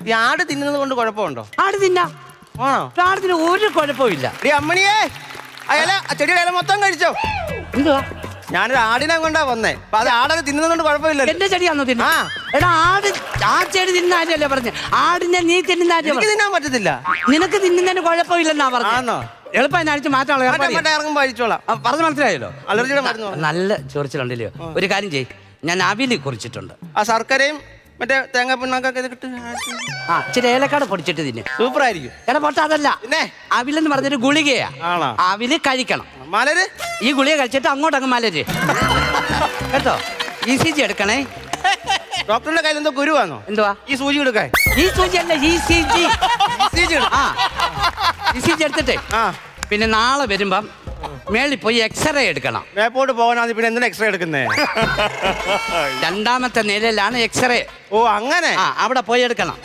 ഈ ആട് തിന്നുന്നത് കൊണ്ട് കുഴപ്പമുണ്ടോ? ആട് തിന്നാ. ആണോ? ആടിന് ഒരു കുഴപ്പമില്ല. അമ്മണിയേ, ചെടിയുടെ ഇല മൊത്തം കഴിച്ചോ? എന്തുവാ? ഞാനൊരു ആടിനെ കൊണ്ടാ വന്നേ. അപ്പൊ അത് ആടൊക്കെ തിന്നുന്നതുകൊണ്ട് കുഴപ്പമില്ല. എന്റെ ചെടിയാണോ തിന്നാ? എടാ ആട് ആ ചെടി തിന്നാരല്ലേ പറഞ്ഞ. ആടിനെ നീ തിന്നാൻ പറ്റത്തില്ല. നിനക്ക് തിന്നുന്നതിന് കുഴപ്പമില്ലെന്നാ പറഞ്ഞു. എളുപ്പം അടിച്ച് മാറ്റാനുള്ള ഇറങ്ങുമ്പോ അഴിച്ചോളാം. പറഞ്ഞു മനസ്സിലായല്ലോ. അലർജിയുടെ മരുന്ന് നല്ല ചൊറിച്ചിലുണ്ടല്ലോ. ഒരു കാര്യം ചെയ്യ്, ഞാൻ അവില് കുറിച്ചിട്ടുണ്ട്. ആ ശർക്കരയും മറ്റേ തേങ്ങ പിണ്ണാക്കൊക്കെ കിട്ടും. ഇച്ചിരി ഏലക്കാട് പൊടിച്ചിട്ട് തിന്നെ. സൂപ്പർ ആയിരിക്കും. എടാ പൊട്ട അതല്ല, പിന്നെ അവിലെന്ന് പറഞ്ഞൊരു ഗുളികയാ. അവില് കഴിക്കണം. മലര് ഈ ഗുളിക കഴിച്ചിട്ട് അങ്ങോട്ടങ്ങ് മലര് കേട്ടോ. ECG എടുക്കണേ. ഡോക്ടറുടെ കയ്യിൽ എന്തോ ഗുരുവാണോ? എന്തുവാ ഈ സൂചി എടുക്കാൻ? ഈ സൂചി അല്ല, ECG. ECG എടുത്തിട്ടേ പിന്നെ നാളെ വരുമ്പം മേളിൽ പോയി എക്സ്റേ എടുക്കണം. മേപ്പോട്ട് പോകാനാണ് പിന്നെ എന്തിനാ എക്സ്റേ എടുക്കുന്നേ? രണ്ടാമത്തെ നിലയിലാണ് എക്സ്റേ. ഓ അങ്ങനെ. അവിടെ പോയി എടുക്കണം.